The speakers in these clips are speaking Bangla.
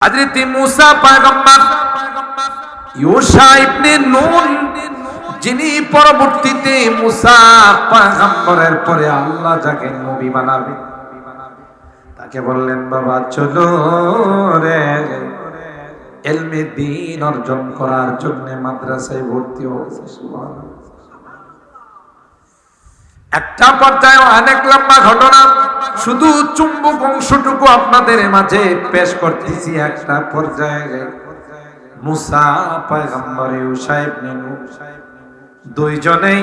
হযরত মুসা পয়গম্বর ইউশা ইবনে নুন যিনি পরবর্তীতে মুসা পয়গম্বরের পরে আল্লাহ যাকে নবী বানাবে তাকে বললেন, বাবা চলো রে ইলমে দ্বীন অর্জন করার জন্য মাদ্রাসায় ভর্তি হও। একটা পর্যায়ে অনেক লম্বা ঘটনা, শুধু চুম্বক অংশটুকু আপনাদের মাঝে পেশ করতেছি। একটা পর্যায়ে মুসা পয়গম্বর ইউশা ইবনে নুন দুইজনেই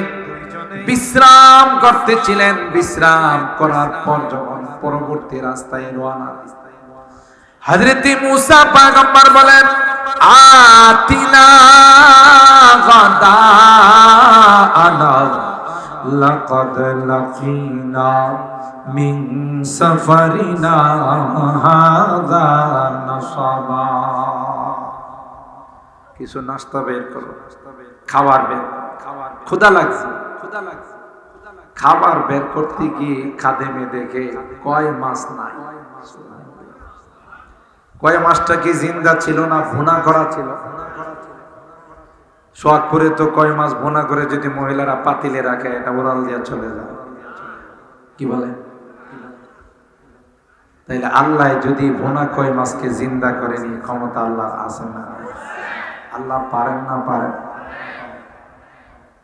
বিশ্রাম করতেছিলেন। বিশ্রাম করার পর যখন পরবর্তী রাস্তায় রওনা, হযরত মুসা পয়গম্বর বলেন, আতিনা গাদাআনা লাকাদ লাকিনা মিন সাফারিনা হাযা নাসাবা। কিছু নাস্তা বের করো, খাবার বের, ক্ষুধা লাগছে। খাবার বের করতে গিয়ে খাদেমে দেখে কয় মাছ নাই। কয় মাছটা কি জিন্দা ছিল না ভুনা করা ছিল? সোয়াগপুরে তো কয় মাছ ভুনা করে যদি মহিলারা পাতিলে রাখে, এটা ওরাল দিয়ে চলে যায়। কি বলে? তাইলে আল্লাহ যদি ভুনা কয় মাছকে জিন্দা করে নিয়ে ক্ষমতা আল্লাহ আছে না? আল্লাহ পারেন না? পারেন।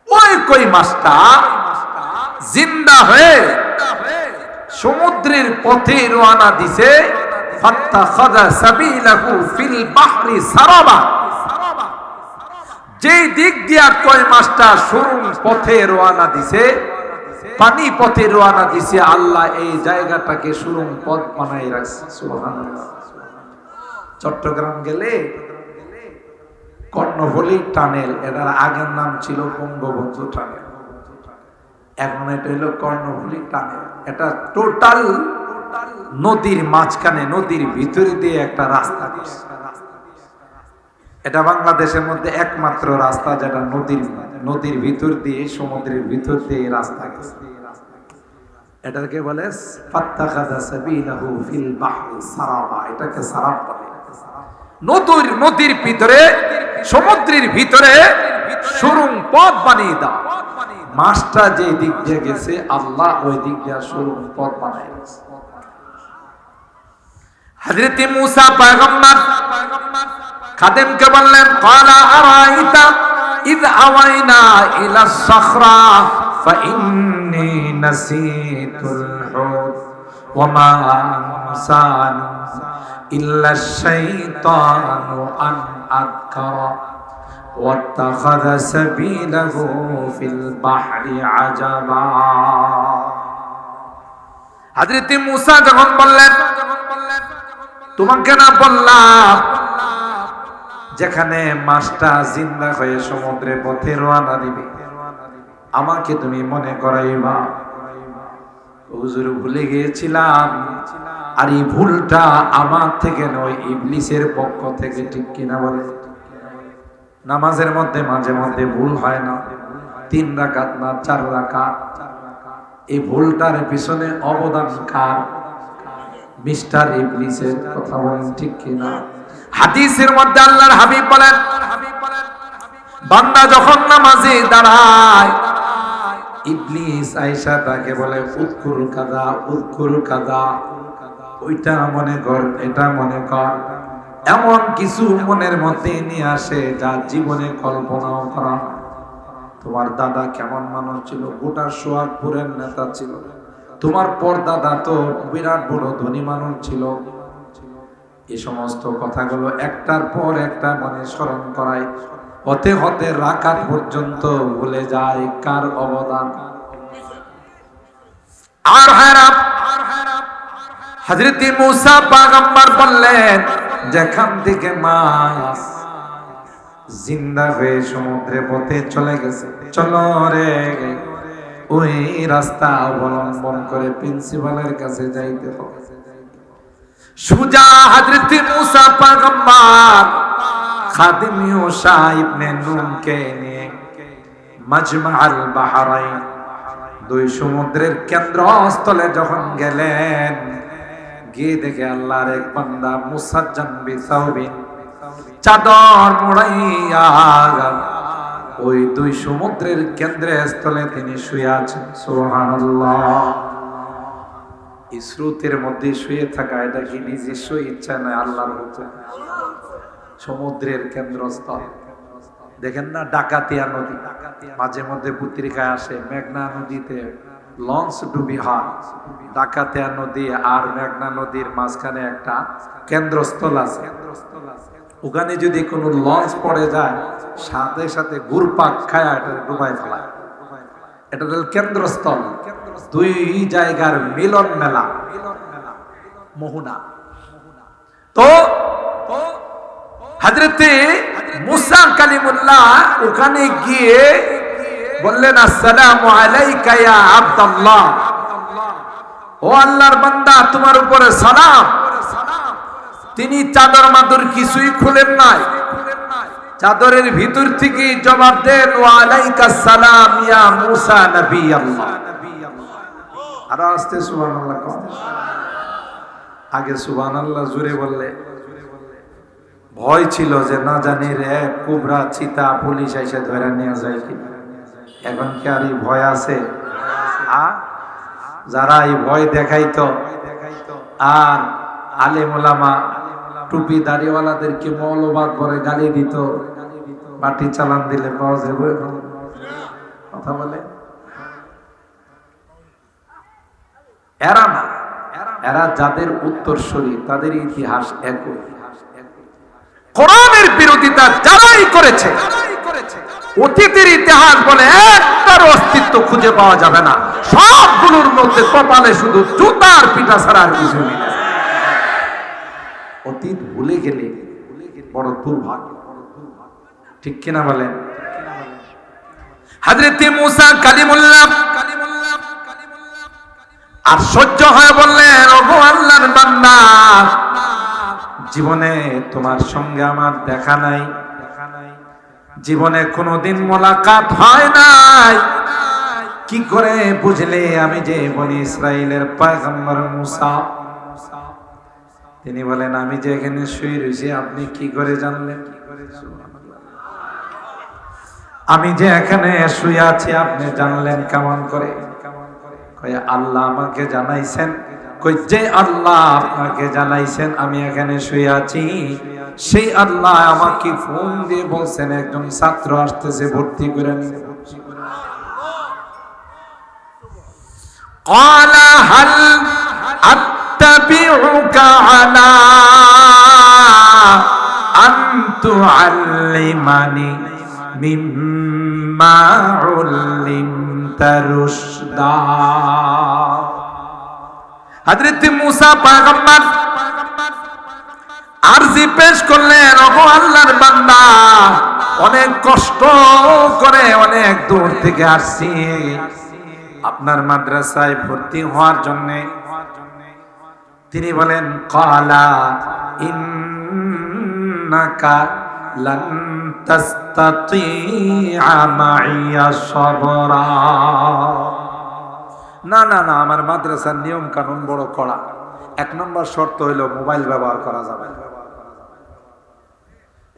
ওই কই মাছটা জিন্দা হয়ে সমুদ্রের পথে রওনা দিছে। ফাত্তাখাযা সাবিলাহু ফিল বাহরি সারাবা। যেই দিক দিয়া কই মাছটা সুরুং পথে রওনা দিছে, পানি পথে রওনা দিছে, আল্লাহ এই জায়গাটাকে সুরুং পথ বানাই রাখছে। সুবহানাল্লাহ। চট্টগ্রাম গেলে কর্ণফুলী টানেল, এটার আগের নাম ছিল বঙ্গবন্ধু টানেল, এখন এটা হলো কর্ণফুলী টানেল। এটা টোটাল নদীর মাঝখানে, নদীর ভিতরে দিয়ে একটা রাস্তা। এটা বাংলাদেশের মধ্যে একমাত্র রাস্তা যেটা নদীর ভিতর দিয়ে, সমুদ্রের ভিতর দিয়ে রাস্তা গেছে। এটাকে বলে ফাত্তাখাযা সাবিলাহু ফিল বাহরি সারাবা। এটাকে সারাব বলে। নদীর ভিতরে, সমুদ্রের ভিতরে সুরুং পথ বানিয়ে দাও। মাছটা যে দিক দিয়ে গেছে, আল্লাহ ওই দিক দিয়ে সুরুং পথ বানায় গেছে। হযরত মুসা পয়গম্বর খাদেমকে বললেন, ক্বালা আরাইতা ইয আওয়াইনা ইলা সাখরা ফাইন্নী নাসিতুল হুত ওয়া মা আনসানি ইল্লা শাইতানু আন আযকারা ওয়াত্তাখাযা সাবিলাহু ফিল বাহরি আজাবা। হযরত মুসা যখন বললেন, তোমাকে না বললাম যেখানে মাছটা জিন্দা হয়ে সমুদ্রের পথে রওনা দিবে, আমাকে তুমি মনে করাইবা? হুজুর ভুলে গিয়েছিলাম। আর এই ভুলটা আমার থেকে নয়, ইবলিসের পক্ষ থেকে। ঠিক কিনা বলে? নামাজের মধ্যে মাঝে মধ্যে ভুল হয় না? 3 রাকাত না 4 রাকাত। এই ভুলটার পিছনে অবদান কার? মিস্টার ইবলিসের। কথা বলেন ঠিক কিনা? হাদিসের মধ্যে আল্লাহর হাবিব বলেন, বান্দা যখন নামাজে দাঁড়ায়, ইবলিস আয়েশা তাকে বলে উযকুর কাযা উযকুর কাযা, ওইটা মনে কর, এটা মনে কর। এমন কিছু মনের মধ্যে নিয়ে আসে যা জীবনে কল্পনাও করা। তোমার দাদা কেমন মানুষ ছিল? গোটা সোহাগপুরের নেতা ছিল। তোমার পরদাদা তো বিরাট বড় ধনী মানুষ ছিল। এই সমস্ত কথাগুলো একটার পর একটা মনে স্মরণ করায়। হতে হতে রাকাত পর্যন্ত ভুলে যায় কার অবদান। আর হারাম হযরত মুসা পয়গম্বর বললেন, যেখান থেকে মাছ জিন্দা হয়ে সমুদ্রে পথে চলে গেছে, চলো রে ওই রাস্তা অবলম্বন করে প্রিন্সিপালের কাছে যাইতে হবে। সুজা হযরত মুসা পয়গম্বর খাদিম ইউশা ইবনে নুনকে নিয়ে মাজমাআল বাহরাইন, দুই সমুদ্রের কেন্দ্রস্থলে যখন গেলেন, গিয়ে দেখে আল্লাহর এক বান্দা মুসাজ্জান বিসাউবিন, চাদর মোড়াইয়া ওই দুই সমুদ্রের কেন্দ্রে স্থলে তিনি শুয়ে আছেন। সুবহানাল্লাহ। এই স্রোতের মধ্যে শুয়ে থাকা এটা কি নিজস্ব ইচ্ছা নয়, আল্লাহর হুকুম। সমুদ্রের কেন্দ্রস্থল দেখেন না, ডাকাতিয়া নদী, মাঝে মধ্যে পত্রিকায় আসে মেঘনা নদীতে লঞ্চ ডুবি হয়। ডাকাতিয়া নদী আর মেঘনা নদীর মাঝখানে একটা কেন্দ্রস্থল আছে। ওখানে যদি কোনো লঞ্চ পড়ে যায়, সাথে সাথে ঘুরপাক খায় এটা ডুবাই ফেলায়। এটা হল কেন্দ্রস্থল, দুই জায়গার মিলন মেলা, মোহনা। তো হযরতে মুসা কালিমুল্লাহ ওখানে গিয়ে বললেন, আসসালামু আলাইকা ইয়া আব্দুল্লাহ, ও আল্লাহর বান্দা তোমার উপরে সালাম। তিনি চাদর মাদর কিছুই খুলেন নাই, চাদরের ভিতর থেকে জবাব দেন, ওয়া আলাইকাস সালাম ইয়া মুসা নবী আল্লাহ। আর আস্তে সুবহানাল্লাহ কও। আগে সুবহানাল্লাহ জোরে বললে ভয় ছিল যে না জানি রে কুবরা চিতা পুলিশ এসে ধরে নিয়ে যায় কি। এখন কি আর এই ভয় আছে? যারা এই ভয় দেখাইতো আর আলেম ওলামা টুপি দাড়িওয়ালাদেরকে মৌলবাদ করে গালি দিত, বাটি চালান দিলে পাওয়া যাবে কথা বলে, এরা না, এরা যাদের উত্তরসূরি তাদের ইতিহাস একই। কোরআনের বিরোধিতা যারাই করেছে অতীতের ইতিহাস বলে একটার অস্তিত্ব খুঁজে পাওয়া যাবে না। সবগুলোর মধ্যে কপালে শুধু জুতার পিটা ছাড়া আর কিছু নেই। অতীত ভুলে গেলে বড় দুর্ভাগ্য, ঠিক কিনা বলেন? হযরতে মুসা কালিমুল্লাহ আর সহ্য হয়ে বললেন, ওগো আল্লাহর বান্দা, জীবনে তোমার সঙ্গে আমার দেখা নাই, জীবনে কোনোদিন মোলাকাত হয় নাই, কি করে বুঝলে আমি যে বনি ইসরাইলের পয়গম্বর মুসা? তিনি বলেন, আমি যে এখানে শুয়ে রয়েছি আপনি কি করে জানলেন? আমি যে এখানে শুয়ে আছি আপনি জানলেন কেমন করে? কয় আল্লাহ আমাকে জানাইছেন। কই যে আল্লাহ আপনাকে জানাইছেন আমি এখানে শুয়ে আছি, সেই আল্লাহ আমাকে ফোন দিয়ে বলছেন একজন ছাত্র আসতেছে, ভর্তি করে নিন। قال هل أتبعك على أن تعلمني مما علمت رشدا। হযরত মুসা পয়গম্বর আরজি পেশ করলেন, ওগো আল্লাহর বান্দা, অনেক কষ্ট করে অনেক দূর থেকে আসছি আপনার মাদ্রাসায় ভর্তি হওয়ার জন্য। তিনি বলেন, ক্বালা ইন্নাকা লান তাসতাতিআ মাইয়া সাবরা। না না না, আমার মাদ্রাসার নিয়ম কানুন বড় কড়া। 1 নম্বর শর্ত হইল মোবাইল ব্যবহার করা যাবে না।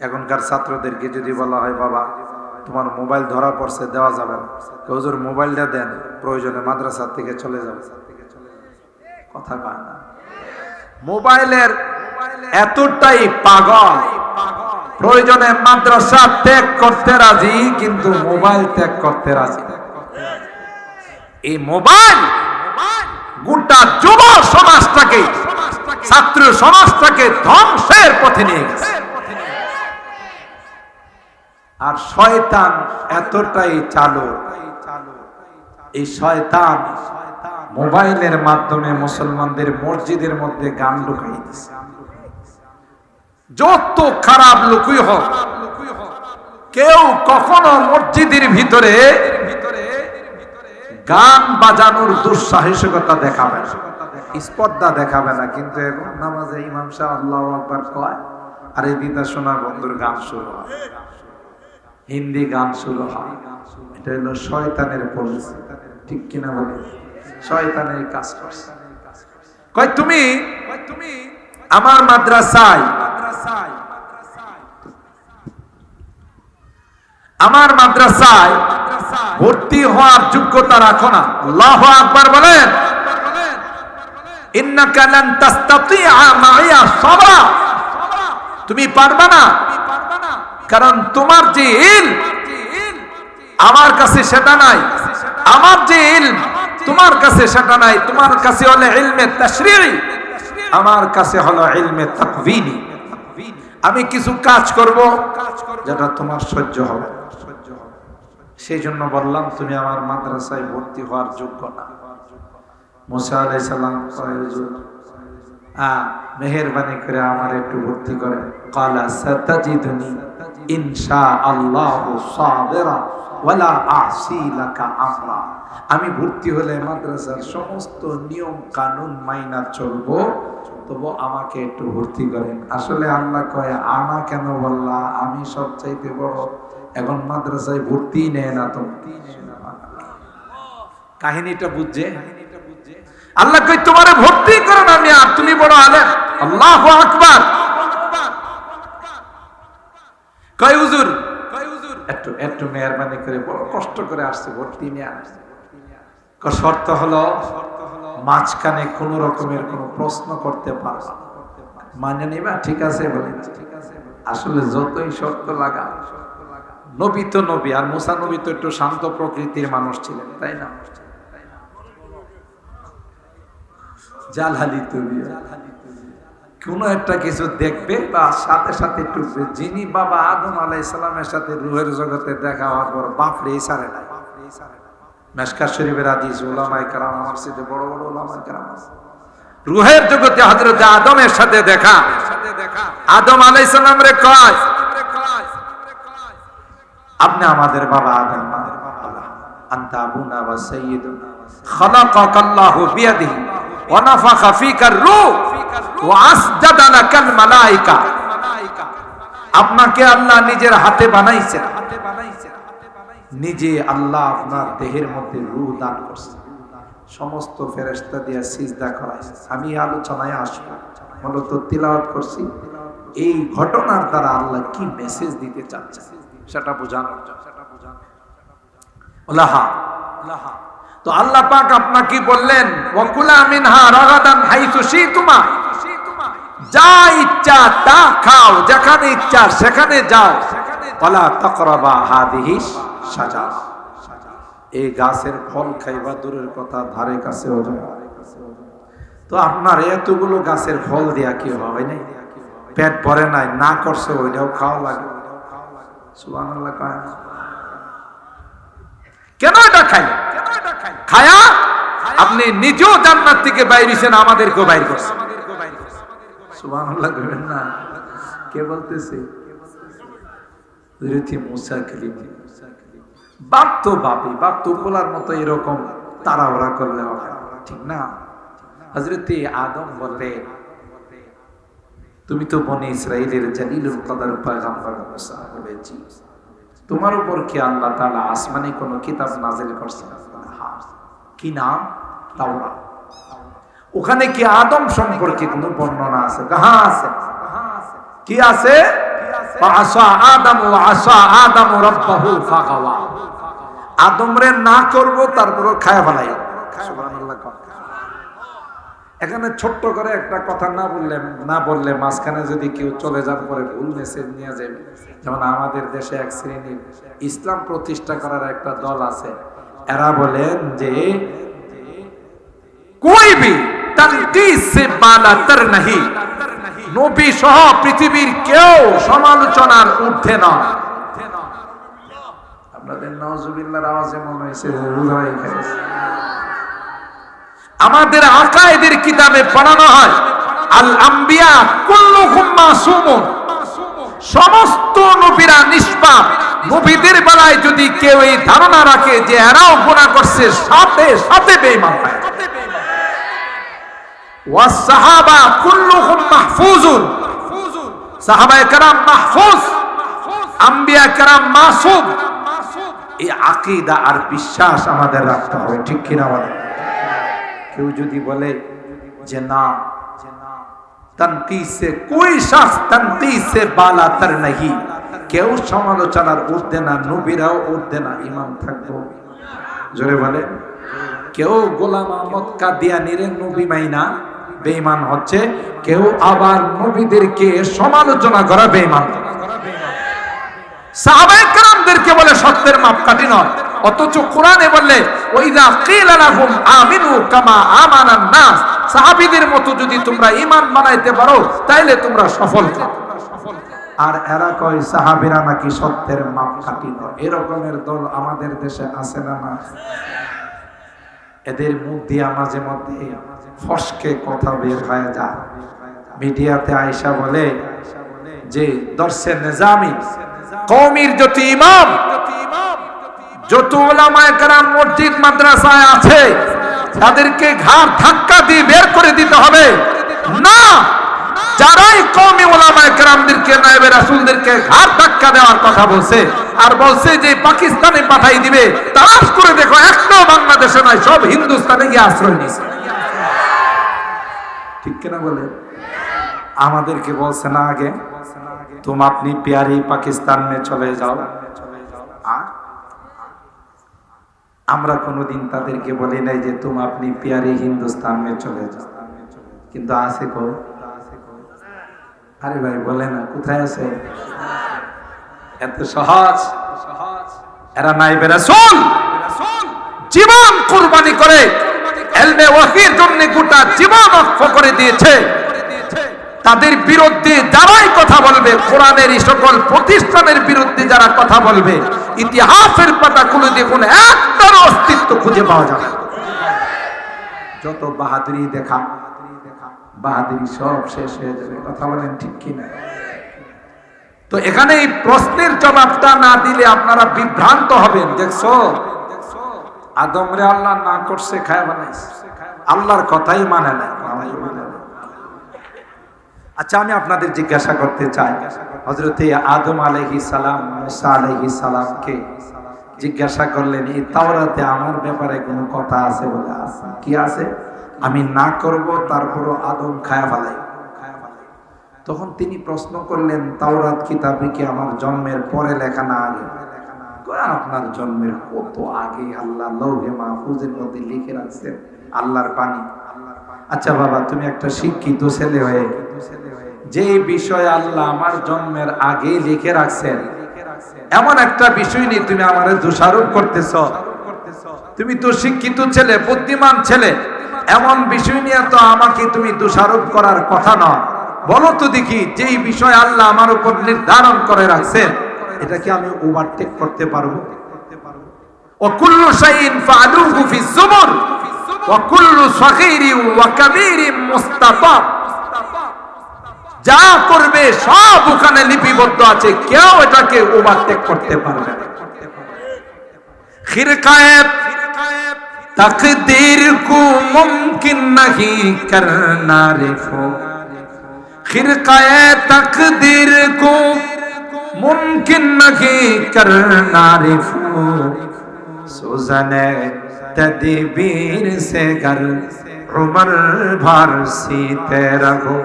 এখনকার ছাত্রদেরকে যদি বলা হয় বাবা তোমার মোবাইল ধরা পড়ছে, দেওয়া যাবে না, হুজুর মোবাইলটা দেন, প্রয়োজনে মাদ্রাসা থেকে চলে যাবে, কথা কয় না। মোবাইলের এতটাই পাগল, প্রয়োজনে মাদ্রাসা ত্যাগ করতে রাজি কিন্তু মোবাইল ত্যাগ করতে রাজি। এই মোবাইল গোটা যুব সমাজটাকে, ছাত্র সমাজটাকে ধ্বংসের পথে নিয়ে গেছে। আর শয়তান এতটাই চালু, এই শয়তান মোবাইলের মাধ্যমে মুসলমানদের মসজিদের মধ্যে গান ঢুকাই দিচ্ছে। যত খারাপ লোকই হোক, কেউ কখনো মসজিদের ভিতরে গান বাজানোর দুঃসাহসিকতা দেখাবে না, স্পর্ধা দেখাবে না। কিন্তু এখন নামাজে ইমাম সাহেব আল্লাহু আকবার কয় আর এই বিদেশনা বন্ধুর গান শুরু হয়, হিন্দি গান শুরু হয়। এটা হলো শয়তানের পলিসি, ঠিক কিনা বলে? শয়তানের কাজ করছে। কয় তুমি আমার মাদ্রাসায় ভর্তি হওয়ার যোগ্যতা রাখো না। আল্লাহু আকবার বলেন। ইন্নাকা লান তাসতাতিআ মাইয়া সাবরা, তুমি পারবে না, কারণ তোমার যে ইলম আমার কাছে সেটা নাই, আমার যে ইলম তোমার কাছে সেটা নাই। তোমার কাছে হলো ইলমে তাশরীঈ, আমার কাছে হলো ইলমে তাকওয়িনি। আমি কিছু কাজ করব যেটা তোমার সহ্য হবে, সেই জন্য বললাম তুমি আমার মাদ্রাসায় ভর্তি হওয়ার যোগ্য না। মুসা আলাইহিস সালাম মেহেরবানি করে আমার একটু ভর্তি করে। ক্বালা সাতাজিদুনি ইনশাআল্লাহু সাবিরা ওয়ালা আ'সি লাকা আমরা। আমি ভর্তি হলে মাদ্রাসার সমস্ত নিয়ম কানুন মাইনা চলবো, তবু আমাকে একটু ভর্তি করেন। আসলে আল্লাহ কয় আনা কেন বললা, আমি সবচাইতে বড়, এখন মাদ্রাসায় ভর্তি নেয় না তো। কাহিনীটা বুঝছে? আল্লাহ কই তোমারে ভর্তি করেন আমি, আর তুমি বড় আলেম। আল্লাহু আকবার। কয় হুজুর একটু মেহরবানি করে, বড় কষ্ট করে আসছে, ভর্তি নিয়ে আসছে। শর্ত হলো মাঝখানে কোন রকমের কোন প্রশ্ন করতে পারবা, মানে নিবা? ঠিক আছে বলেন। আসলে যতই শর্ত লাগা, নবী তো নবী, আর মুসা নবী তো একটু শান্ত প্রকৃতির মানুষ ছিলেন, তাই না? জালহালি তৈরি কোন একটা কিছু দেখবে বা সাথে সাথে টুকবে। যিনি বাবা আদম আলাইহিস সালামের সাথে রূহের জগতে দেখা হওয়ার পর বাপরে ইশারে নাই। মিশকাত শরীফের হাদিস, উলামায়ে কেরাম, আমার সাথে বড় বড় উলামায়ে কেরাম আছে, রূহের জগতে হযরত আদমের সাথে দেখা। আদম আলাইহিস সালাম রে কয় আপনি আমাদের বাবা আদম, আনতা আবুনা ওয়া সাইয়্যিদুনা, খালাকাকাল্লাহু বিয়াদিহি ওয়া নাফাখা ফীকার রূহ ওয়া আসজাদা লাকাল মালায়েকা। আপনাকে আল্লাহ নিজের হাতে বানাইছেন, নিজে আল্লাহ আপনার দেহের মধ্যে রূহ দান করছেন, সমস্ত ফেরেশতা দিয়ে সিজদা করাইছে। আমি আলোচনায় আসব, মূলত তিলাওয়াত করছি এই ঘটনার দ্বারা আল্লাহ কি মেসেজ দিতে চাচ্ছেন সেটা বোঝানোর জন্য। তো আল্লাহ পাক আপনাকে বললেন ওয়াকুলা মিনহা রাগাদান হাইসু শিতুমা, যা ইচ্ছা তা খাও, যেখানে ইচ্ছা সেখানে যাও। ওয়ালা তাকরাবা হাদিহি শাজারা, এই গাছের ফল খাইবা দূরের কথা, ধারে কাছেও যায়। তো আপনার এতগুলো গাছের ফল দিয়া কি হবে না? পেট ভরে নাই, না করছে ওইটাও খাওয়া লাগে। সুবহানাল্লাহ। কয় কেন এটা খাই? খায়া আপনি নিজেও জান্নাত থেকে বাইরেছেন, আমাদেরকেও বাইর করছেন। সুবহানাল্লাহ কইবেন না? কে বলতেছে? হযরত মুসা কালিম। বাপ তো বাপই, বাপ তো বলার মতো এরকম তাড়াহুড়া করলে হবে, ঠিক না? হযরত আদম বললেন তুমি তো বনি ইসরাইলের জালিলুল কদর পয়গম্বর মুসা, বলেছি তোমার উপর কি আল্লাহ তাআলা আসমানি কোন কিতাব নাযিল করছেন? কি নাম? তাওরাত। ওখানে কি আদম সম্পর্কে কোনো বর্ণনা আছে? কাহা আছে? কি আছে? ফাআসা আদম ওয়া আসা আদম রাব্বাহু ফাগাওয়া। আদমরে না করব তারপর খায়া ফেলাই। সুবহানাল্লাহ। এখানে ছোট্ট করে একটা কথা না বললে মাঝখানে যদি কেউ চলে যান পরে ভুল মেসেজ নিয়ে যাবে। যেমন আমাদের দেশে এক শ্রেণীর ইসলাম প্রতিষ্ঠা করার একটা দল আছে, এরা বলেন যে কোই ভি তানকিস সে বালাতর नहीं, নবী সহ পৃথিবীর কেউ সমালোচনার ঊর্ধ্বে নয়। আপনাদের নাউজুবিল্লাহর আওয়াজে মনে হয়েছে রুলাই খাইছে। আমাদের আকায়েদের কিতাবে পড়ানো হয় আল আম্বিয়া কুল্লুহুম মাসুমুন, সমস্ত নবীরা নিষ্পাপ। নবীদের বেলায় যদি কেউ এই ধারণা রাখে যে এরাও গুনাহ করছে, সাথে সাথে বেঈমান হয়। ওয়াস সাহাবা কুল্লুহুম মাহফুজুন, সাহাবায়ে কেরাম মাহফুজ, আম্বিয়া কেরাম মাসুম। এই আকীদা আর বিশ্বাস আমাদের রাখতে হবে, ঠিক কিনা বলেন? কেউ যদি বলে যে না तनकीस से कोई शख्स तनकीस से बाला तर नहीं কেউ সমালোচনার ঊর্ধ্বে না নবীরাও ঊর্ধ্বে না ইমাম থাকবো জোরে বলে কেউ গোলাম আহমদ কাদিয়ানীর নবী মাইনা বেঈমান হচ্ছে কেউ আবার নবীদেরকে সমালোচনা করা বেঈমান সাহাবায়ে কেরামদেরকে বলে সত্যের মাপকাঠি নয় অথচ কোরআনে বললে ওয়াইদা কিলা লাহুম আমিনু কামা আমানান নাস সাহাবীদের মতো যদি তোমরা ঈমান বানাইতে পারো তাইলে তোমরা সফল হবে আর এরা কয় সাহাবীরা নাকি সত্যের মাপকাঠি নয় এরকমের দল আমাদের দেশে আছে না না এদের মুখ দিয়ে মাঝে মধ্যে ফসকে কথা বের হয়ে যায় মিডিয়াতে আয়েশা বলে যে দর্শে নিজামি কওমির যত ইমাম যত উলামায়ে কেরাম মসজিদ মাদ্রাসায় আছে তাদেরকে ঘাড় ধাক্কা দিয়ে বের করে দিতে হবে না যারাই কওমি উলামায়ে কেরামদেরকে নায়েবে রাসূলদেরকে ঘাড় ধাক্কা দেওয়ার কথা বলছে আর বলছে যে পাকিস্তানে পাঠাই দিবে তালাশ করে দেখো একটাও বাংলাদেশে নাই সব হিন্দুস্তানে গিয়ে আশ্রয় নিছে ঠিক কিনা বলে আমাদেরকে বলছে না আগে तुम अपनी प्यारी पाकिस्तान में चले जाओ আমরা কোনোদিন তাদেরকে বলি নাই যে तुम अपनी प्यारी हिंदुस्तान में चले जाओ কিন্তু আছে কো আরে ভাই বলে না কোথায় আছে এত সহজ এরা নাইবে রাসূল জীবন কুরবানি করে ইলমে ওয়াহির জন্য গোটা জীবন ওয়াকফ করে দিয়েছে তাদের বিরুদ্ধে যারাই কথা বলবে কোরআনের এই সকল প্রতিষ্ঠানের বিরুদ্ধে যারা কথা বলবে ইতিহাসের পাতা খুলে দেখুন একটার অস্তিত্ব খুঁজে পাওয়া যাবে যত বাহাদুরি দেখা বাহাদুরি সব শেষ হয়ে যাবে কথা বলেন ঠিক কি না তো এখানে এই প্রশ্নের জবাবটা না দিলে আপনারা বিভ্রান্ত হবেন দেখছো আদম রে আল্লাহ না করছে খায় বানাইছে আল্লাহর কথাই মানে না আচ্ছা আমি আপনাদের জিজ্ঞাসা করতে চাই হযরতে আদম আলাইহিস সালাম মুসা আলাইহিস সালামকে জিজ্ঞাসা করলেন এই তাওরাতে আমার ব্যাপারে কোনো কথা আছে বলে আছে কি আছে আমি না করব তারপরও আদম খায়া ফেলাই তখন তিনি প্রশ্ন করলেন তাওরাত কিতাবে কি আমার জন্মের পরে লেখা না আগে আপনার জন্মের কত আগে আল্লাহ লৌহে মাহফুজের মধ্যে লিখে রাখছেন আল্লাহর বাণী আচ্ছা বাবা তুমি একটা শিক্ষিত ছেলে হয়ে যে বিষয় আল্লাহ আমার জন্মের আগে লিখে রাখছেন এমন একটা বিষয় নিয়ে তুমি আমারে দোষারোপ করতেছ তুমি তো শিক্ষিত ছেলে বুদ্ধিমান ছেলে এমন বিষয় নিয়ে তো আমাকে তুমি দোষারোপ করার কথা নয় বলো তো দেখি যেই বিষয় আল্লাহ আমার উপর নির্ধারণ করে রাখছেন এটা কি আমি ওভারটেক করতে পারবো ওয়া কুল্লু শাইইন ফাআলুহু ফিজ যুবুর ওয়া কুল্লু সগীরিন ওয়া কাবীরিন মুস্তাতাব যা করবে সব ওখানে লিপিবদ্ধ আছে কেউ এটাকে ওভারটেক করতে পারবে না খিরকায়ে तकदीर को मुमकिन नहीं करना रेफो खिरकाए तकदीर को मुमकिन नहीं करना रेफो सुजने तदबीर से घर उमर भर सीते रहो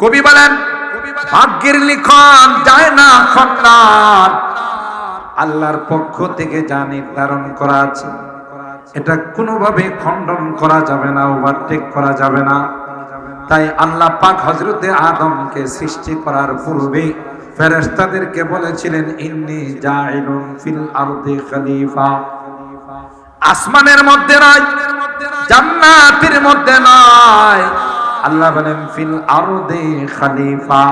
কবি বলেন ভাগ্যের লিখন যায় না খন্ডার আল্লাহর পক্ষ থেকে যা নির্ধারণ করা আছে এটা কোনোভাবে খণ্ডন করা যাবে না ওভারটেক করা যাবে না তাই আল্লাহ পাক হযরতে আদমকে সৃষ্টি করার পূর্বে ফেরেশতাদেরকে বলেছিলেন ইন্নী জাইলুন ফিল আরদি খলিফা আসমানের মধ্যে নয় জান্নাতের মধ্যে নয় আল্লাহ বলেন ফিল আরদি খলিফা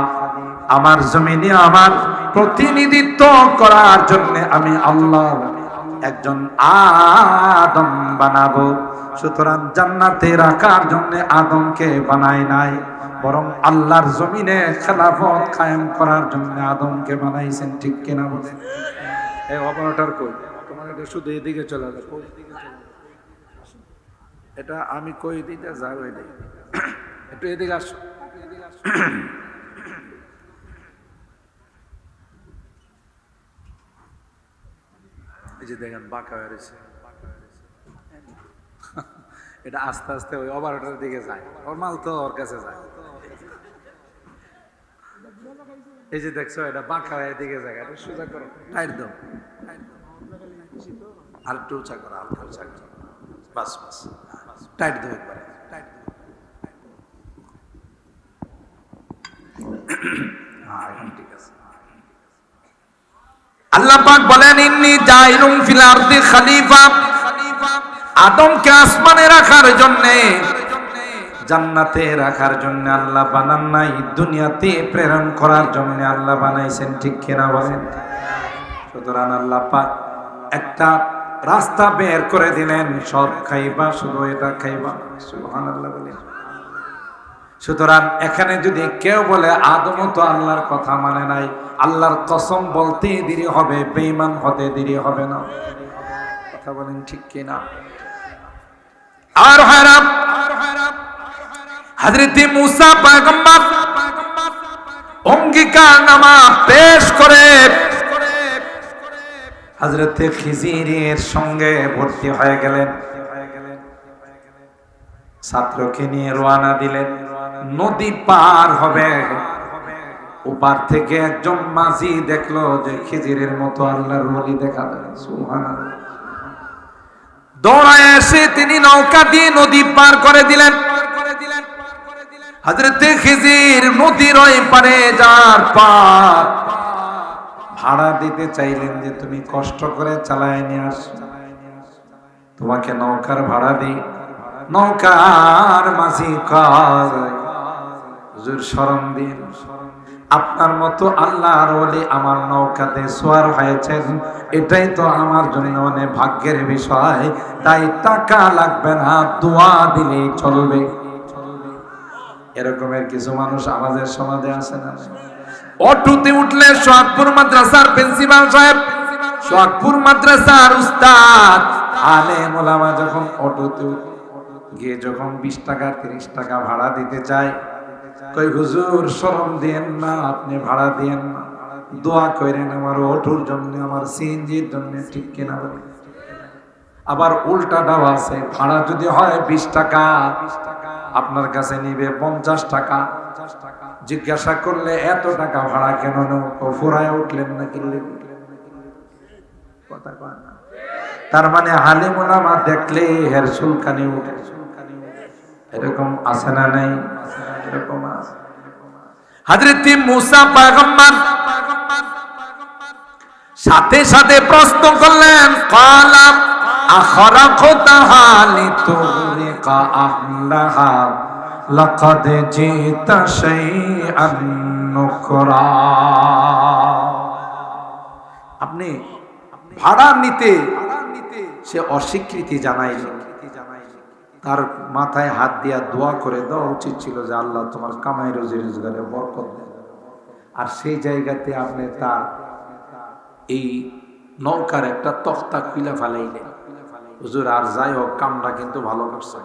আমার জমিনে আমার প্রতিনিধিত্ব করার জন্য আমি আল্লাহ একজন আদম বানাবো সুতরাং জান্নাতে রাখার জন্য আদমকে বানাই নাই বরং আল্লাহর জমিনে খেলাফত কায়েম করার জন্য আদমকে বানাইছেন ঠিক কিনা বলেন এই অপারেটর কই তোমার এটা শুধু এদিকে চলে যাও কই এটা আমি কই দিতে যাই ওই দিকে একটু এদিকে আসো এই যে দেখেন বাঁকা হয়ে রয়েছে এটা আস্তে আস্তে ওই অপারেটরের দিকে যায় ওর মাল তো ওর কাছে যায় এই যে দেখছো এটা বাঁকা হয়ে দিকে জায়গা, এটা সোজা করো, টাইট দাও, আর একটু উঁচা করো, হালকা উঁচা করো, বাস বাস, টাইট দাও একবারে, টাইট দাও। হ্যাঁ, এখন ঠিক আছে। আল্লাহ পাক বলেন ইন্নী জাইলুন ফিল আরদি খলিফা, আদমকে আসমানে রাখার জন্য, জান্নাতে রাখার জন্য আল্লাহ বানান নাই, দুনিয়াতে প্রেরণ করার জন্য আল্লাহ বানাইছেন, ঠিক কিনা বলেন? সুতরাং আল্লাহ পাক একটা রাস্তা বের করে দিলেন, সব খাইবা শুধু এটা খাইবা, সুবহানাল্লাহ বলেন। সুতরাং এখানে যদি কেউ বলে আদমও তো আল্লাহর কথা মানে নাই, আল্লাহর কসম বলতে দেরি হবে, বেঈমান হতে দেরি হবে না, কথা বলেন ঠিক কিনা? আর হারাম হযরত মুসা পয়গম্বর অঙ্গীকারনামা পেশ করে হযরত খিজিরের সঙ্গে ভর্তি হয়ে গেলেন, ছাত্রকে নিয়ে রওনা দিলেন, নদী পার হবে। ওপার থেকে একজন মাঝি দেখলো যে খিজিরের মতো আল্লাহর ওলি দেখা যায়, সুবহানাল্লাহ। দৌড়ায় এসে তিনি নৌকা দিয়ে নদী পার করে দিলেন। হযরত খিজির নদীর ওই পারে যার পার ভাড়া দিতে চাইলেন যে তুমি কষ্ট করে চালায় নিয়ে আস, তোমাকে নৌকার ভাড়া দিই। নৌকার মাঝি কয় হুজুর শরম দিন, আপনার মতো আল্লাহর ওলি আমার নৌকাতে সওয়ার হয়েছেন, এটাই তো আমার জন্য অনেক ভাগ্যের বিষয়, তাই টাকা লাগবে না, দোয়া দিলেই চলবে। এরকমের কিছু মানুষ আমাদের সমাজে আছে না? অটোতে উঠলে সোহাগপুর মাদ্রাসার প্রিন্সিপাল সাহেব, সোহাগপুর মাদ্রাসার উস্তাদ আলেম ওলামা যখন অটোতে গিয়ে যখন 20 টাকা 30 টাকা ভাড়া দিতে চায়, কই হুজুর শরম দেন না, আপনি ভাড়া দেন না, দোয়া করেন আমার অটোর জন্য, আমার সিএনজির জন্য, ঠিক কিনা বলে? আবার উল্টাটাও আছে, ভাড়া যদি হয় 20 টাকা আপনার কাছে নিবে 50 টাকা, জিজ্ঞাসা করলে এত টাকা ভাড়া কেন নেও? ফুরায় উঠলেন না কিনলেন, কথা কয় না। তার মানে আলেম ওলামা দেখলে হের চুলকানি উঠে, এরকম আছে না নাই? এরকম আছে। হযরত মুসা পয়গম্বর সাথে সাথে প্রশ্ন করলেন, ক্বালা আখরাকতাহা লিতুগরিকা আহলাহা লাকাদ জিতা শাইআন নুকরা। আপনি ভাড়া নিতে সে অস্বীকৃতি জানাইলেন, তার মাথায় হাত দিয়া দোয়া করে দেওয়া উচিত ছিল যে আল্লাহ তোমার কামাই রুজি রোজগারে বরকত দেন। আর সেই জায়গাতে আপনি তার এই নৌকার একটা তক্তা খুলে ফেলাইলেন, হুজুর আর যাই হোক কামটা কিন্তু ভালো করছে।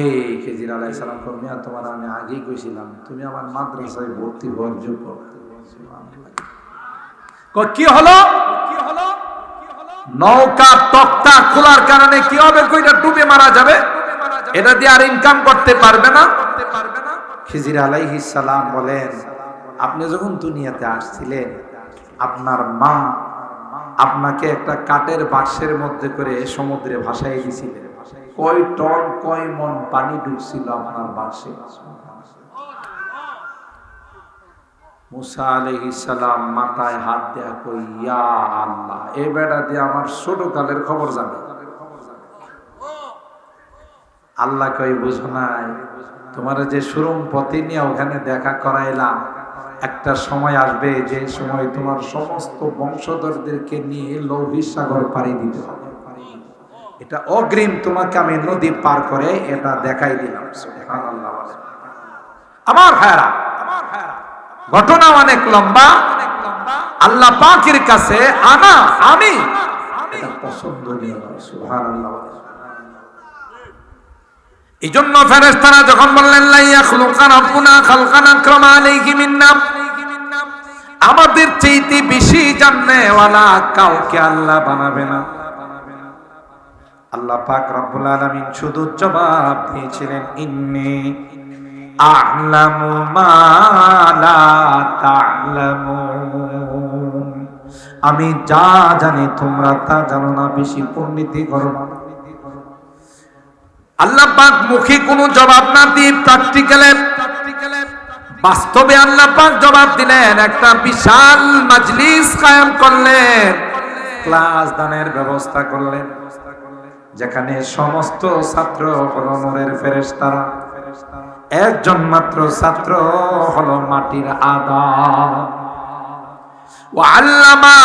এই খিজির আলাইহিস সালাম কর্মিয়া, তোমার আমি আগেই কইছিলাম তুমি আমার মাদ্রাসায় ভর্তি হওয়ার যোগ্য। কি হলো? নৌকা তক্তা খোলার কারণে কি হবে? কইটা ডুবে মারা যাবে, এটা দিয়ে আর ইনকাম করতে পারবে না। খিজির আলাইহিস সালাম বলেন, আপনি যখন দুনিয়াতে আসছিলেন আপনার মা আপনাকে একটা কাঠের বাক্সের মধ্যে করে সমুদ্রে ভাসাই দিয়েছিলেন, কয় টন কয় মন পানি ঢুকছিল আপনার বাক্সে। মুসা আলাইহিস সালাম মাথায় হাত দেয়া কই, ইয়া আল্লাহ, এই বেটা দিয়ে আমার ছোট কালের খবর জানে। আল্লাহ কই বুঝো নাই, তোমার যে সুরম পথে নিয়ে ওখানে দেখা করাইলাম, একটা সময় আসবে যে সময় তোমার সমস্ত বংশধরদেরকে নিয়ে লৌহিত সাগর পাড়ি দিতে হবে। এটা অগ্রিম তোমাকে আমি নদী পার করে এটা দেখাই দিলাম। সুবহানাল্লাহ। আমার ভাইরা, ঘটনা অনেক লম্বা, আল্লাহ পাকের কাছে আমি এটা পছন্দনীয়। সুবহানাল্লাহ। এইজন্য ফেরেশতারা যখন বললেন লা ইয়াখলুকা রাব্বুনা খালকান আকরামা আলাইহি মিন্না, আমাদের চাইতে বেশি জাননেওয়ালা কাউকে আল্লাহ বানাবে না। আল্লাহ পাক রব্বুল আলামিন শুধু জবাব দিয়েছিলেন ইন্নী আ'লামু মা লা তা'লামুন, আমি যা জানি তোমরা তা জানো না, বেশি পণ্ডিতি করো না। আল্লাহ পাক মুখে কোনো জবাব না দিয়ে প্র্যাকটিক্যালে বাস্তবে আল্লাহ পাক জবাব দিলেন। একটা বিশাল মাজলিস কায়েম করলেন, ক্লাস দানের ব্যবস্থা করলেন, যেখানে সমস্ত ছাত্র হলো নূরের ফেরেশতারা, একজন মাত্র ছাত্র হলো মাটির আদম। ওয়াল্লামা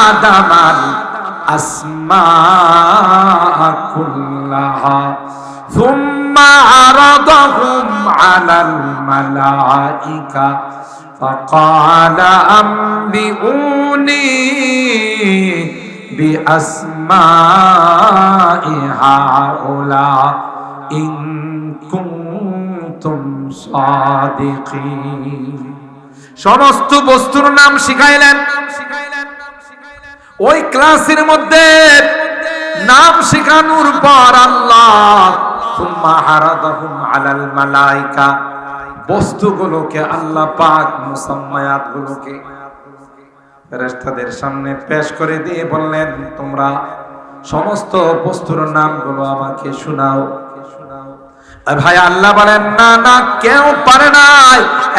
আদামাল আসমাআ কুল্লাহা সুম্মা আরাদাহুম আলাল মালাইকা ফাকালা আম্বিউনি বিআসমাই হাউলা ইন কুনতুম সাদিকিন। সমস্ত বস্তুর নাম শিখাইলেন। ওই ক্লাসের মধ্যে নাম শেখানোর পর আল্লাহ সুম্মা হারাদাহুম আলাল মালাইকা, বস্তুগুলোকে আল্লাহ পাক মুসাম্মায়াত গুলোকে ফেরেশতাদের সামনে পেশ করে দিয়ে বললেন, তোমরা সমস্ত বস্তুর নামগুলো আমাকে শোনাও। ভাই আল্লাহ বলেন, না না, কেউ পারে না,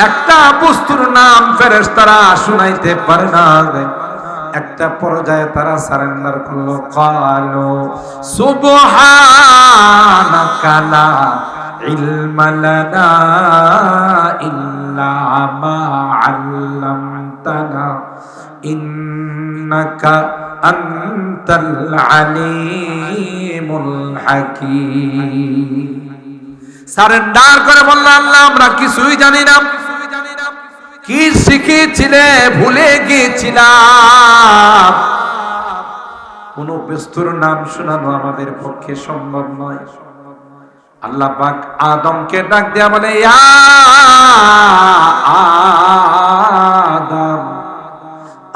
একটা বস্তুর নাম ফেরেশতারা শুনাইতে পারে না। একটা পর্যায়ে তারা সারেন্ডার করলো, ক্বালু সুবহানাকা লা ইলমা লানা ইল্লা মা আল্লামতানা ইন্নাকা আনতাল আলিমুল হাকীম। সারেন্ডার করে বলল, আল্লাহ আমরা কিছুই জানি না, কি শিখেছিলে ভুলে গিয়েছিলাম, কোন বস্তুর নাম শোনানো আমাদের পক্ষে সম্ভব নয়। আল্লাহ পাক আদমকে ডাক দেয়া বলে, ইয়া আদম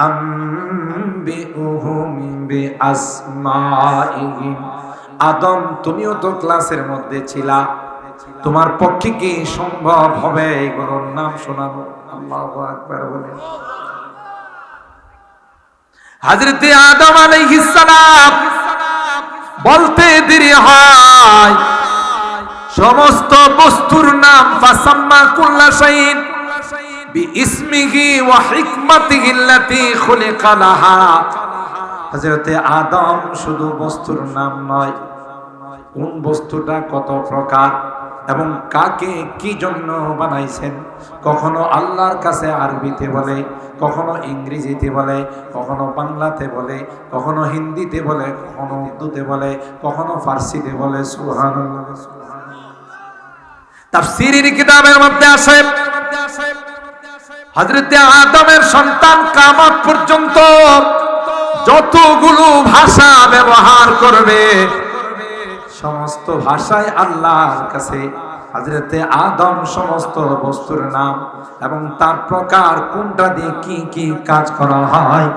আম্বিউহুম বিআসমাইহিম। আদম, তুমিও তো ক্লাসের মধ্যে ছিলা, তোমার পক্ষে কি সম্ভব হবে এগুলোর নাম শোনানো? আল্লাহু আকবার বলে। হযরত আদম আলাইহিস সালাম বলতে দেরি হয়, সমস্ত বস্তুর নাম ফাসাম্মা কুল্লা শাইইন বিইসমিহি ওয়া হিকমাতিহি আল্লাতী খুলিকা লাহা। হযরত আদম শুধু বস্তুর নাম নয়, কোন বস্তুটা কত প্রকার এবং কাকে কি জন্য বানাইছেন, কখনো আল্লাহর কাছে আরবিতে বলে, কখনো ইংরেজিতে বলে, কখনো বাংলাতে বলে, কখনো হিন্দিতে বলে, কখনো উর্দুতে বলে, কখনো ফার্সিতে বলে। সুবহানাল্লাহ। তাফসীরের কিতাবের মধ্যে আছে, হযরত আদমের সন্তান কিয়ামত পর্যন্ত যতগুলো ভাষা ব্যবহার করবে, সমস্ত ভাষায় আল্লাহর কাছে হযরত আদম সমস্ত বস্তুর নাম এবং তার প্রকার, কোনটা দিয়ে কি কি কাজ করা হয়,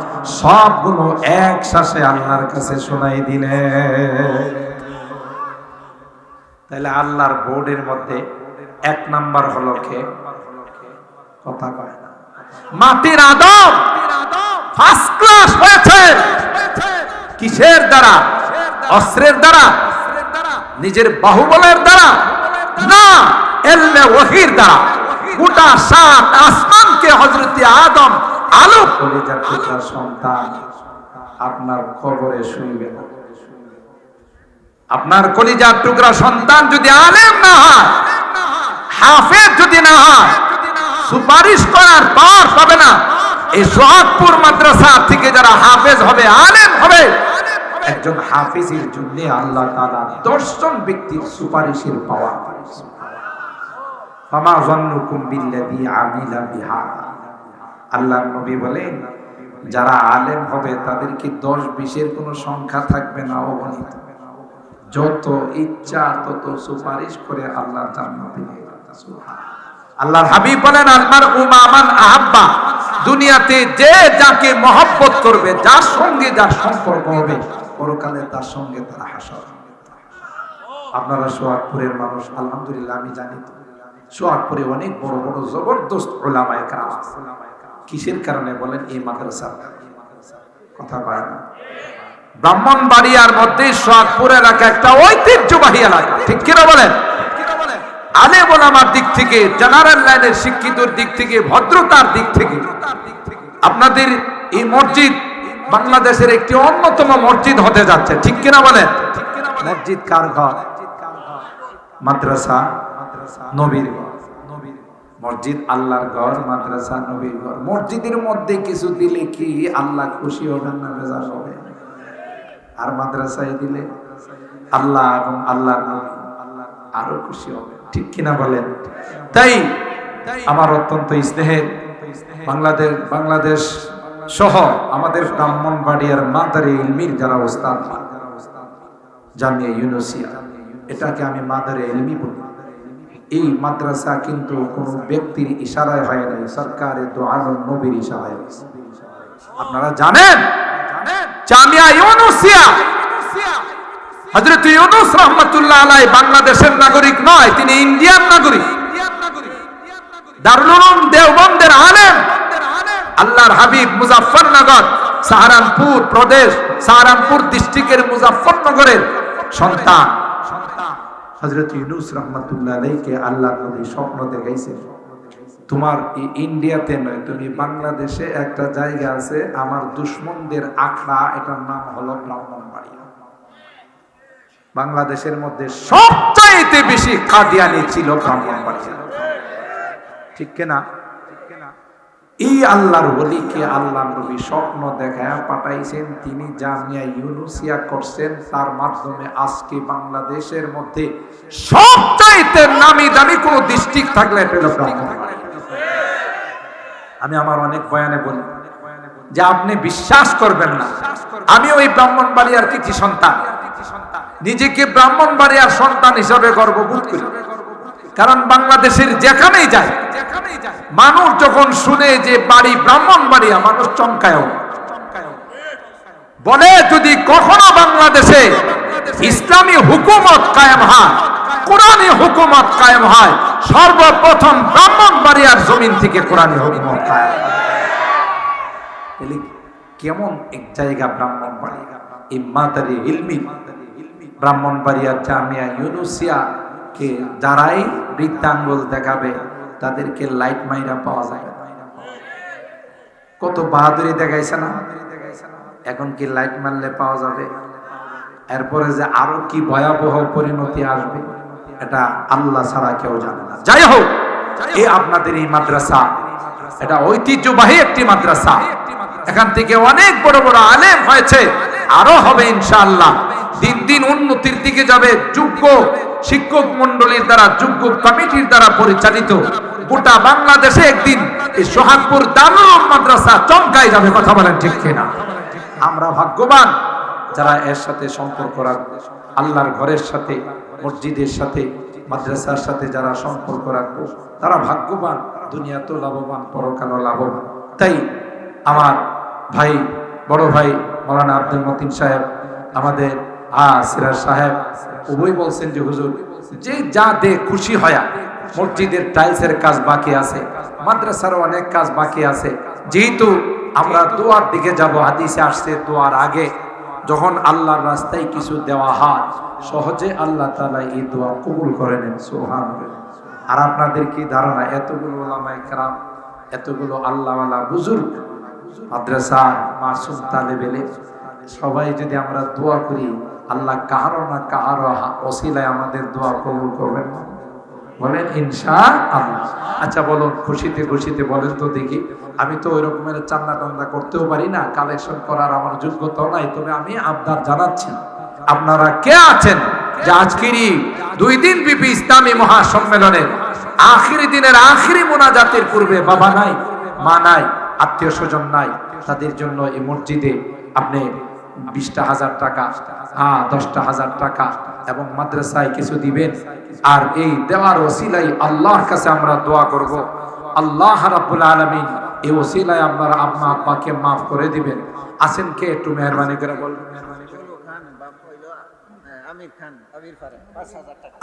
সবগুলো একসাথে আল্লাহর কাছে শোনাই দিলেন। তাহলে আল্লাহর বোর্ডের মধ্যে এক নাম্বার হলো কে? কথা কয় না, মাটির আদম ফার্স্ট ক্লাস হয়েছে। কিসের দ্বারা? অস্ত্রের দ্বারা, নিজের বাহুবলের দ্বারা না, ইলমে ওহীর দ্বারা। গোটা সাত আসমানকে হযরত আদম আলো কলিজার টুকরা সন্তান আপনার কবরে শুইবে না। আপনার কলিজার টুকরা সন্তান যদি আলেম না হয়, হাফেজ যদি না হয়, সুপারিশ করার পাওয়ার পাবে না। এই সোহাগপুর মাদ্রাসা থেকে যারা হাফেজ হবে, আলেম হবে, একজন হাফেজের জন্য আল্লাহ তাআলা 10 জন ব্যক্তির সুপারিশের পাওয়ার। ফামা যান্নুকুম বিল্লাযী আমিলা বিহা। আল্লাহর নবী বলেন, যারা আলেম হবে তাদেরকে 10-20 কোনো সংখ্যা থাকবে না, অগণিত। যত ইচ্ছা তত সুপারিশ করে আল্লাহর জান্নাতে নিয়ে যাবে। সুবহানাল্লাহ। আল্লাহর হাবিব বলেন, আলমার উমামান আহাব্বা। দুনিয়াতে যে যাকে মহব্বত করবে, যার সঙ্গে যার সম্পর্ক হবে, পরকালে তার সঙ্গে তারা হাসর। আপনারা সোহাগপুরের মানুষ, আলহামদুলিল্লাহ, আমি জানি তো সোহাগপুরে অনেক বড় বড় জবরদস্ত উলামায়ে কেরাম আছে। কিসের কারণে বলেন? এই মাদ্রাসা কথা কয় না। ব্রাহ্মণবাড়িয়ার মধ্যে সোহাগপুর এলাকা একটা ঐতিহ্যবাহী এলাকা, ঠিক কিনা বলেন? আলেম ওলামার দিক থেকে, জেনারেল লাইনের শিক্ষিতর দিক থেকে, ভদ্রতার দিক থেকে আপনাদের এই মসজিদ বাংলাদেশের একটি অন্যতম মসজিদ হতে যাচ্ছে, ঠিক কিনা বলেন? মসজিদ কার ঘর? মাদ্রাসা নবীর ঘর। মসজিদ আল্লাহর ঘর, মাদ্রাসা নবীর ঘর। মসজিদের মধ্যে কিছু দিলে কি আল্লাহ খুশি হবেন না বেজার হবে? আর মাদ্রাসায় দিলে আল্লাহ এবং আল্লাহর নবী আরো খুশি হবে, ঠিক কিনা বলেন? তাই আমার অত্যন্ত স্নেহের বাংলাদেশ সহ আমাদের ব্রাহ্মণবাড়িয়ার মাদারে ইলমির যারা ওস্তাদ, জামিয়া ইউনুসিয়া, এটাকে আমি মাদারে ইলমি বলি। এই মাদ্রাসা কিন্তু কোন ব্যক্তির ইশারায় হয় নাই, সরকারের দোয়ানুল নবীর ইশারায় হয়েছে। আপনারা জানেন জামিয়া ইউনুসিয়া, হযরত ইউনূস রাহমাতুল্লাহ আলাইহি বাংলাদেশের নাগরিক নয়, তিনি ইন্ডিয়ান নাগরিক। দারুল উলুম দেওবন্দের আলেম, আল্লাহর হাবিব মুজাফফরনগর, সাহারানপুর প্রদেশ, সাহারানপুর ডিস্ট্রিক্টের মুজাফফরনগরের সন্তান হযরত ইউনূস রাহমাতুল্লাহ আলাইহিকে আল্লাহর নবী স্বপ্ন দেখাইছেন, তোমার ইন্ডিয়াতে নয়, তুমি বাংলাদেশে একটা জায়গা আছে আমার দুশমনদের আখড়া, এটার নাম হলো ব্রাহ্মণবাড়িয়া। বাংলাদেশের মধ্যে সবচাইতে বেশি কাদিয়ানি ছিল ব্রাহ্মণবাড়িয়া, ঠিক কিনা? এই আল্লাহর ওলিকে আল্লাহর নবী স্বপ্ন দেখায় পাঠাইছেন, তিনি জামিয়া ইউনুসিয়া করছেন, তার মাধ্যমে আজকে বাংলাদেশের মধ্যে সবচাইতে নামি দামি কোন ডিস্ট্রিক্ট থাকলে এটা হলো ব্রাহ্মণবাড়িয়া। আমি আমার অনেক বয়ানে বলি যে আপনি বিশ্বাস করবেন না, আমি ওই ব্রাহ্মণবাড়িয়ার কৃতি সন্তান, নিজেকে ব্রাহ্মণবাড়িয়ার সন্তান হিসাবে গর্ববোধ করি। কারণ বাংলাদেশের যেখানেই যায় মানুষ যখন শুনে যে বাড়ি ব্রাহ্মণবাড়িয়া, মানুষ চমকায় বলে, যদি কখনো বাংলাদেশে ইসলামী হুকুমত কায়েম হয়, কোরআনী হুকুমত কায়েম হয়, সর্বপ্রথম ব্রাহ্মণবাড়িয়ার জমিন থেকে কোরআনী হুকুমত কায়েম হয়। কেমন এক জায়গা ব্রাহ্মণবাড়িয়া, এই মাদারে ইলমি ব্রাহ্মণবাড়িয়া জামিয়া ইউনুসিয়া কে যারাই বৃত্তাঙ্গুল দেখাবে তাদেরকে লাইট মাইরা পাওয়া যায়। কত বাহাদুরি দেখাইছে না? এখন কি লাইট মারলে পাওয়া যাবে? এরপরে যে আরো কি ভয়াবহ পরিণতি আসবে এটা আল্লাহ ছাড়া কেউ জানে না। যাই হোক, এই আপনাদের এই মাদ্রাসা এটা ঐতিহ্যবাহী একটি মাদ্রাসা, এখান থেকে অনেক বড় বড় আলেম হয়েছে, আরো হবে ইনশাআল্লাহ। দিন দিন উন্নতির দিকে যাবে, যোগ্য শিক্ষক মন্ডলীর দ্বারা, যোগ্য কমিটির দ্বারা পরিচালিত গোটা বাংলাদেশে একদিন এই সোহাগপুর দারুল উলুম মাদ্রাসা চমকাই যাবে। কথা বলেন ঠিক কিনা? আমরা ভাগ্যবান যারা এর সাথে সম্পর্ক রাখবে, আল্লাহর ঘরের সাথে, মসজিদের সাথে, মাদ্রাসার সাথে যারা সম্পর্ক রাখবো তারা ভাগ্যবান, দুনিয়াতেও লাভবান, পরকালও লাভবান। তাই আমার ভাই, বড় ভাই মাওলানা আব্দুল মতিন সাহেব, আমাদের সিরাজ সাহেব উভয় বলছেন যে হুজুর যে যা দে খুশি হয়া, মসজিদের টাইলসের কাজ বাকি আছে, মাদ্রাসারও অনেক কাজ বাকি আছে, যেহেতু আমরা দোয়ার দিকে যাব, হাদিসে আসছে দোয়ার আগে যখন আল্লাহর রাস্তায় কিছু দেওয়া হয় সহজে আল্লাহ তাআলা এই দোয়া কবুল করে নেন। সুবহানাল্লাহ। আর আপনাদের কি ধারণা, এতগুলো উলামায়ে কেরাম, এতগুলো আল্লাহওয়ালা বুজুর্গ, মাদ্রাসার মাসুম তালেবে ইলম, সবাই যদি আমরা দোয়া করি, আল্লাহ কাহারো না কাহারো ওসিলায় আমাদের দোয়া কবুল করবেন, বলেন ইনশাআল্লাহ। আচ্ছা বলুন, খুশিতে খুশিতে বলেন তো দেখি। আমি তো ওই রকমের চান্দা টান্দা করতেও পারি না, কালেকশন করার আমার যোগ্যতাও নাই, তবে আমি আবদার জানাচ্ছি, আপনারা কে আছেন যে আজকেরই 2 দিন ব্যাপী ইসলামী মহাসম্মেলনের আখিরি দিনের আখিরি মোনাজাতের পূর্বে বাবা নাই, মা নাই, আত্মীয় স্বজন নাই, তাদের জন্য এই মসজিদে আপনি 20,000 টাকা, 10,000 টাকা এবং মাদ্রাসায় কিছু দিবেন। আর এই দেওয়ার ওসিলায় আল্লাহর কাছে আমরা দোয়া করব, আল্লাহ রাব্বুল আলামিন এই ওসিলায় আপনারা আম্মা আব্বাকে মাফ করে দিবেন। আছেন কে একটু মেহরবানি করে বলবেন?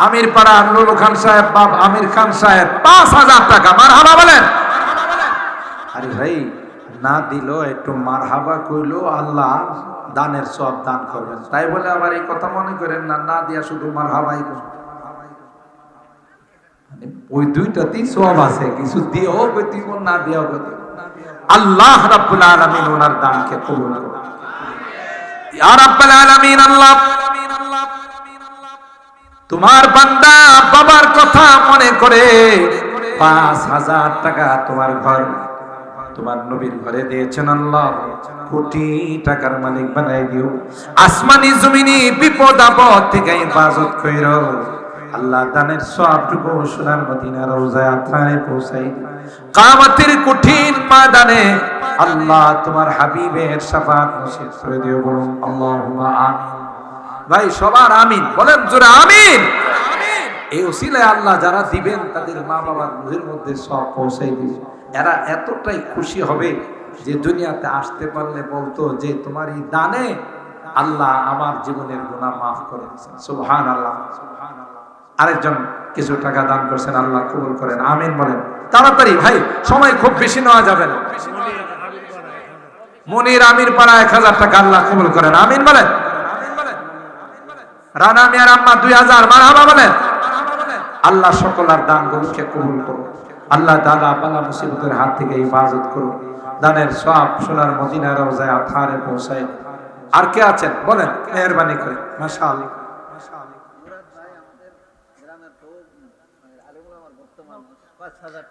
আমির পাড়া নুরুল খান সাহেব বাপ আমির খান সাহেব ৫,০০০ টাকা। মারহাবা বলেন। আরে ভাই না দিল একটু মারহাবা কইলো, আল্লাহ দানের সব দান করবেন, তাই বলে আবার এই কথা মনে করেন না, না দিয়া শুধু মারহাবাই করবেন। ওই দুইটাতেই সব আছে, কিছু দিয়েও গতি না দিয়েও গতি। আল্লাহ রাব্বুল আলামিন ওনার দানকে কবুল করুন। ইয়া রাব্বুল আলামিন, আল্লাহ তোমার বান্দা বাবার কথা মনে করে ৫,০০০ টাকা তোমার ঘর, তোমার নবীর ঘরে দিয়েছেন। আল্লাহ কোটি টাকার মালিক বানাই দিও। আসমানি জমিনি বিপদ আপদ থেকে হেফাজত কইরো। আল্লাহ দানের সবটুকু সোনার মদিনা রওজায় আত্মারে পৌঁছাই। কিয়ামতের কঠিন ময়দানে আল্লাহ তোমার হাবিবের শাফাত নসিব করে দিও। বলুন আল্লাহুম্মা আমিন। ভাই সবার আমিন বলেন জোরে আমিন। এই ওসিলায় আল্লাহ যারা দিবেন তাদের মা বাবার রুহের মধ্যে সব পৌঁছাই দিবেন। এরা এতটাই খুশি হবে যে দুনিয়াতে আসতে পারলে বলতো যে তোমার এই দানে আল্লাহ আমার জীবনের গুনাহ মাফ করে দিয়েছেন। সুবহানাল্লাহ। আরেকজন কিছু টাকা দান করছেন, আল্লাহ কবুল করেন, আমিন বলেন। তাড়াতাড়ি ভাই, সময় খুব বেশি নেওয়া যাবে না। মনির আমির পাড়া ১,০০০ টাকা, আল্লাহ কবুল করেন, আমিন বলেন। রানা মিয়ার আম্মা ২,০০০, মারহাবা বলেন। আল্লাহ সকলের দানগুলোকে কবুল করুন। আল্লাহ তাআলা বালা মুসিবতের হাত থেকে হেফাজত করুন। দানের সব সোনার মদিনা রওজায় আথারে পৌঁছায়। আর কে আছেন বলেন মেহেরবানি করে। মাশাআল্লাহ।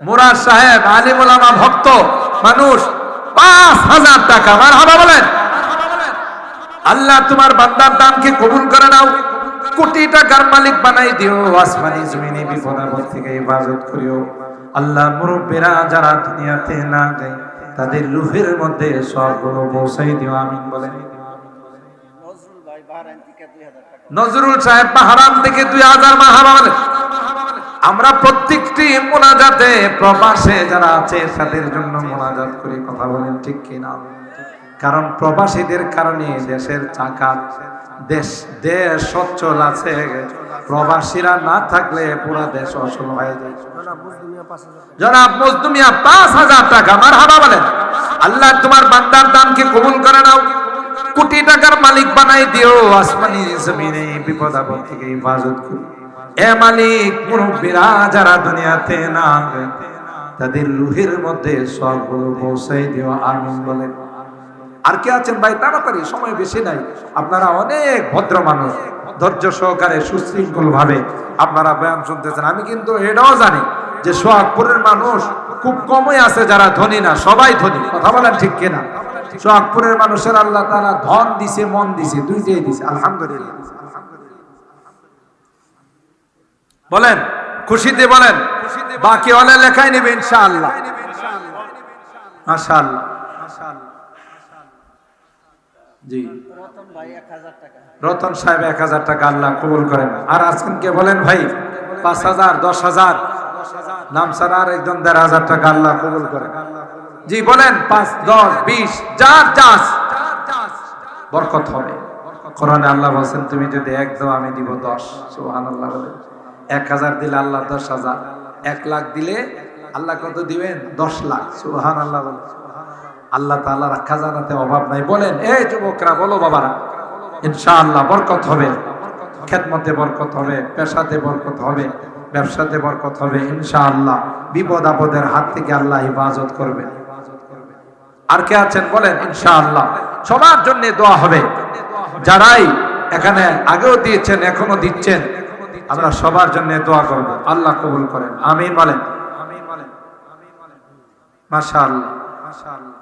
মুরাদ সাহেব আলিম উলামা ভক্ত মানুষ ৫,০০০ টাকা, মারহাবা বলেন। আল্লাহ তোমার বান্দার দানকে কবুল করে নাও, কোটি টাকার মালিক বানাই দিও। আসমানি জমিনে বিপদ আপদ থেকে হেফাজত করিও। আল্লাহ মুরব্বিরা যারা দুনিয়াতে না যায় তাদের রূহের মধ্যে সবগুলো পৌঁছাই দিও, আমিন বলেন। নজরুল সাহেব বাহারাম থেকে ২,০০০, মারহাবা বলেন। আমরা প্রত্যেকটি মোনাজাতে প্রবাসে যারা আছে তাদের জন্য মোনাজাত করি, কথা বলেন ঠিক কিনা? কারণ প্রবাসীদের কারণে দেশের চাকা দেশ সচ্ছল আছে। প্রবাসীরা না থাকলে পুরো দেশ অচল হয়ে যায়। জনাব মজদুমিয়া ৫,০০০ টাকা, মারহাবা বলেন। আল্লাহ তোমার বান্দার দানকে কবুল করে নাও, কোটি টাকার মালিক বানাই দিও। আসমানি জমিনে বিপদ আপদ থেকে হেফাজত করো। এ মালিক মুরব্বিরা যারা দুনিয়াতে না তাদের রূহের মধ্যে সবগুলো পৌঁছাই দিও, আমিন বলেন। আর কে আছেন ভাই? তাড়াতাড়ি, সময় বেশি নাই। আপনারা অনেক ভদ্র মানুষ, ধৈর্য সহকারে সুশৃঙ্খল ভাবে আপনারা বয়ান শুনতেছেন। আমি কিন্তু এটাও জানি যে সোহাগপুরের মানুষ খুব কমই আছে যারা ধনী না, সবাই ধনী, কথা বলেন ঠিক কিনা? সোহাগপুরের মানুষের আল্লাহ তাআলা ধন দিছে, মন দিছে, দুইটাই দিছে, আলহামদুলিল্লাহ বলেন, খুশিতে বলেন। বাকি হলে লেখাই নেবে ইনশাআল্লাহ। মাশাআল্লাহ। জি রতন সাহেব ১,০০০ টাকা, আল্লাহ কবুল করেন। আর আজকে কে বলেন ভাই? ৫,০০০, ১০,০০০, নাম ছাড়া আর একজন ১,৫০০ টাকা, আল্লাহ কবুল করেন। জি বলেন ৫, ১০, ২০ যার যাস বরকত হবে। কোরআনে আল্লাহ বলেন তুমি যদি ১ দাও আমি দিব ১০। সুবহানাল্লাহ বলেন। ১,০০০ দিলে আল্লাহ ১০,০০০, ১,০০,০০০ দিলে আল্লাহ কত দিবেন? ১০ লাখ। সুবহানাল্লাহ বলেন। আল্লাহ তাআলার খাজানাতে অভাব নাই। বলেন এই যুবকরা, বলো বাবারা, ইনশাআল্লাহ বরকত হবে, খেদমতে বরকত হবে, পেশাতে বরকত হবে, ব্যবসাতে বরকত হবে ইনশাআল্লাহ। বিপদ আপদের হাত থেকে আল্লাহ হেফাজত করবে। আর কে আছেন বলেন? ইনশাআল্লাহ সবার জন্য দোয়া হবে। যারাই এখানে আগেও দিয়েছেন এখনো দিচ্ছেন, আমরা সবার জন্য দোয়া করব, আল্লাহ কবুল করেন, আমিন বলেন। মাশাআল্লাহ, মাশাআল্লাহ।